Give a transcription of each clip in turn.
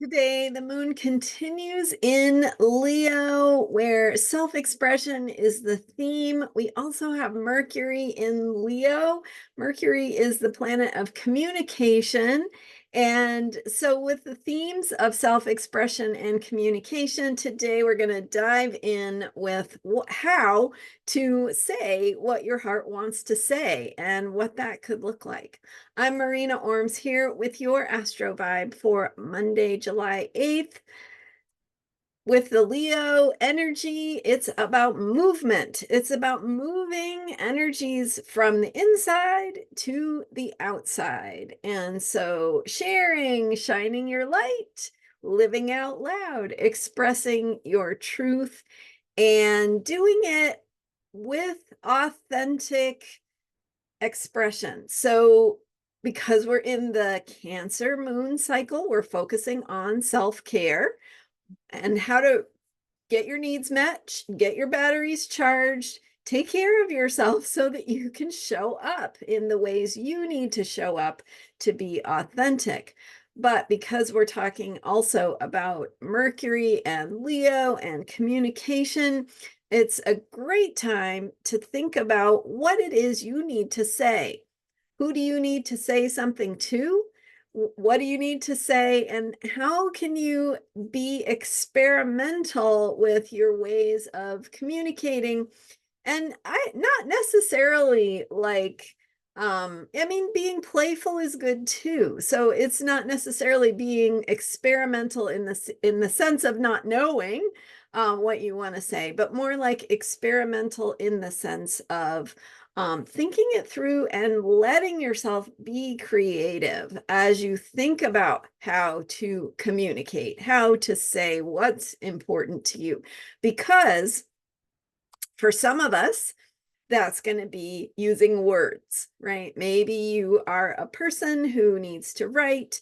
Today, the moon continues in Leo, where self-expression is the theme. We also have Mercury in Leo. Mercury is the planet of communication. And so, with the themes of self-expression and communication, today we're going to dive in with how to say what your heart wants to say and what that could look like. I'm Marina Orms here with your Astro Vibe for Monday, July 8th. With the Leo energy, it's about movement. It's about moving energies from the inside to the outside. And so sharing, shining your light, living out loud, expressing your truth, and doing it with authentic expression. So, because we're in the Cancer moon cycle, we're focusing on self-care and how to get your needs met, get your batteries charged, take care of yourself so that you can show up in the ways you need to show up to be authentic. But because we're talking also about Mercury and Leo and communication, it's a great time to think about what it is you need to say. Who do you need to say something to? What do you need to say? And how can you be experimental with your ways of communicating? And not necessarily like, I mean, being playful is good too. So it's not necessarily being experimental in the sense of not knowing what you want to say, but more like experimental in the sense of thinking it through and letting yourself be creative as you think about how to communicate, how to say what's important to you. Because for some of us, that's going to be using words, right? Maybe you are a person who needs to write,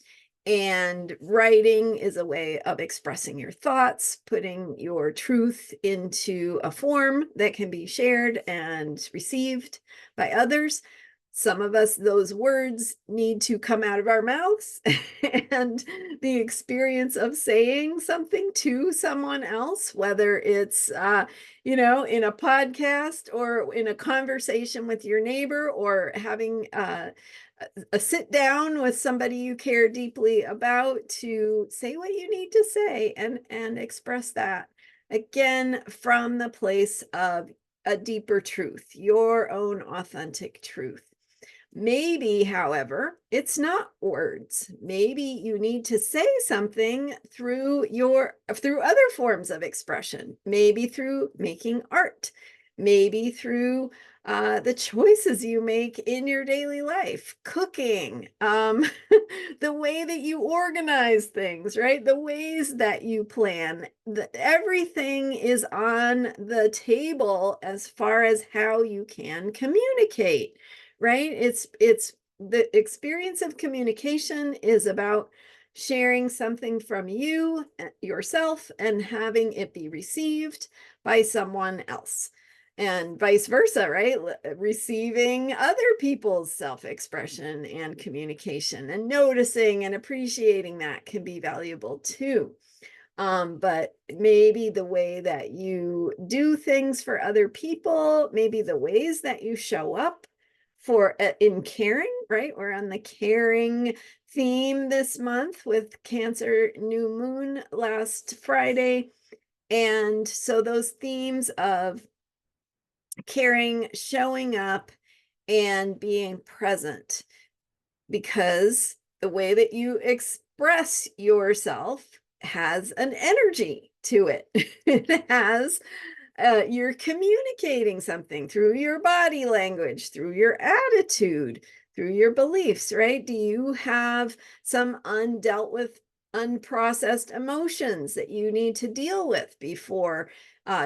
and writing is a way of expressing your thoughts, putting your truth into a form that can be shared and received by others. Some of us, those words need to come out of our mouths, and the experience of saying something to someone else, whether it's in a podcast or in a conversation with your neighbor, or having a sit down with somebody you care deeply about, to say what you need to say and express that again from the place of a deeper truth, your own authentic truth. Maybe, however, it's not words. Maybe you need to say something through other forms of expression, maybe through making art, maybe through the choices you make in your daily life, cooking, the way that you organize things, right? The ways that you plan. Everything is on the table as far as how you can communicate, right? It's the experience of communication is about sharing something from you yourself and having it be received by someone else, and vice versa, right? Receiving other people's self-expression and communication and noticing and appreciating that can be valuable too. But maybe the way that you do things for other people, maybe the ways that you show up for in caring, right? We're on the caring theme this month with Cancer new moon last Friday. And so those themes of caring, showing up, and being present, because the way that you express yourself has an energy to it. It has, you're communicating something through your body language, through your attitude, through your beliefs, right? Do you have some undealt with, unprocessed emotions that you need to deal with before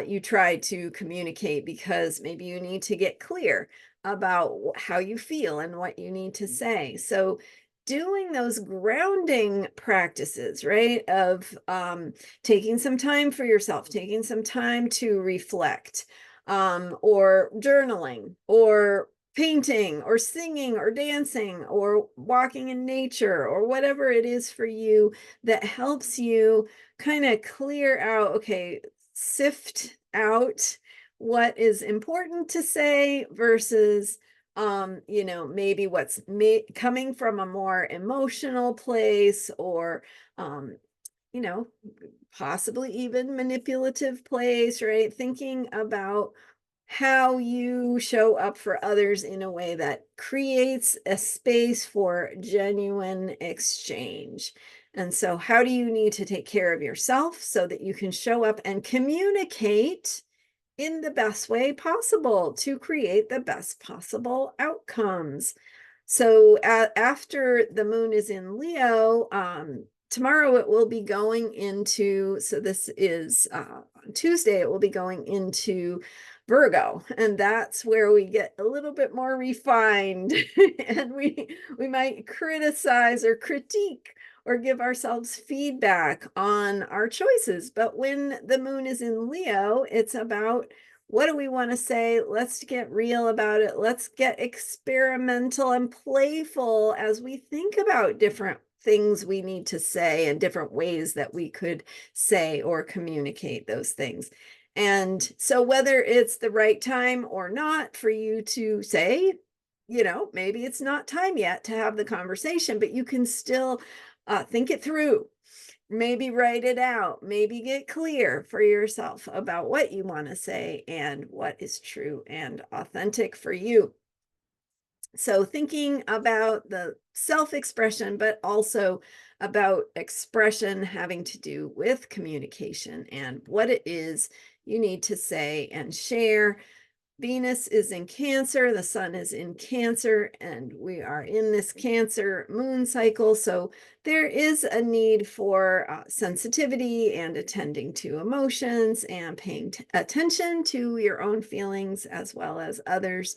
you try to communicate? Because maybe you need to get clear about how you feel and what you need to say. So doing those grounding practices, right, of taking some time for yourself, taking some time to reflect, or journaling, or painting or singing or dancing or walking in nature or whatever it is for you that helps you kind of clear out, okay, sift out what is important to say versus maybe what's coming from a more emotional place or um you know possibly even manipulative place, right? Thinking about how you show up for others in a way that creates a space for genuine exchange. And so, how do you need to take care of yourself so that you can show up and communicate in the best way possible to create the best possible outcomes? So, after the moon is in Leo, tomorrow it will be going into, so this is on Tuesday, it will be going into Virgo, and that's where we get a little bit more refined and we might criticize or critique or give ourselves feedback on our choices. But when the moon is in Leo, it's about what do we want to say? Let's get real about it. Let's get experimental and playful as we think about different things we need to say and different ways that we could say or communicate those things. And so, whether it's the right time or not for you to say, maybe it's not time yet to have the conversation, but you can still think it through. Maybe write it out, maybe get clear for yourself about what you want to say and what is true and authentic for you. So, thinking about the self expression, but also about expression having to do with communication and what it is you need to say and share. Venus is in Cancer, the sun is in Cancer, and we are in this Cancer moon cycle. So there is a need for sensitivity and attending to emotions and paying attention to your own feelings as well as others.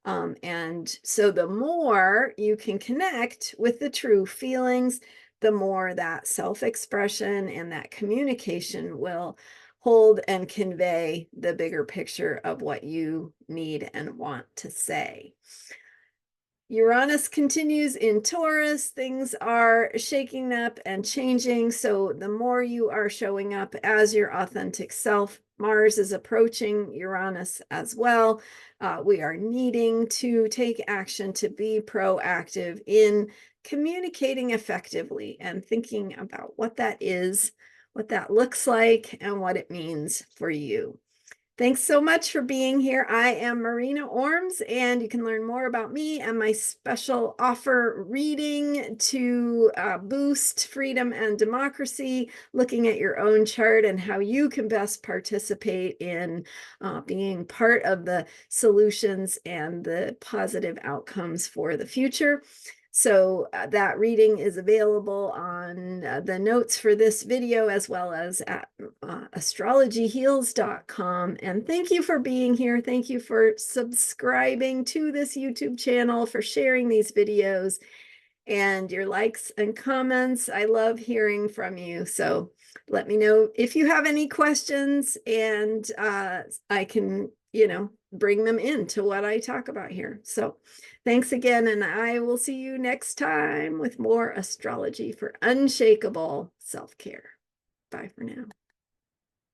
And so the more you can connect with the true feelings, the more that self-expression and that communication will hold and convey the bigger picture of what you need and want to say. Uranus continues in Taurus. Things are shaking up and changing. So the more you are showing up as your authentic self, Mars is approaching Uranus as well. We are needing to take action to be proactive in communicating effectively and thinking about what that is, what that looks like, and what it means for you. Thanks so much for being here. I am Marina Orms, and you can learn more about me and my special offer reading to boost freedom and democracy, looking at your own chart and how you can best participate in being part of the solutions and the positive outcomes for the future. So that reading is available on the notes for this video as well as at astrologyheals.com. And thank you for being here. Thank you for subscribing to this YouTube channel, for sharing these videos and your likes and comments. I love hearing from you. So let me know if you have any questions, and I can, bring them into what I talk about here. So thanks again, and I will see you next time with more astrology for unshakable self-care. Bye for now.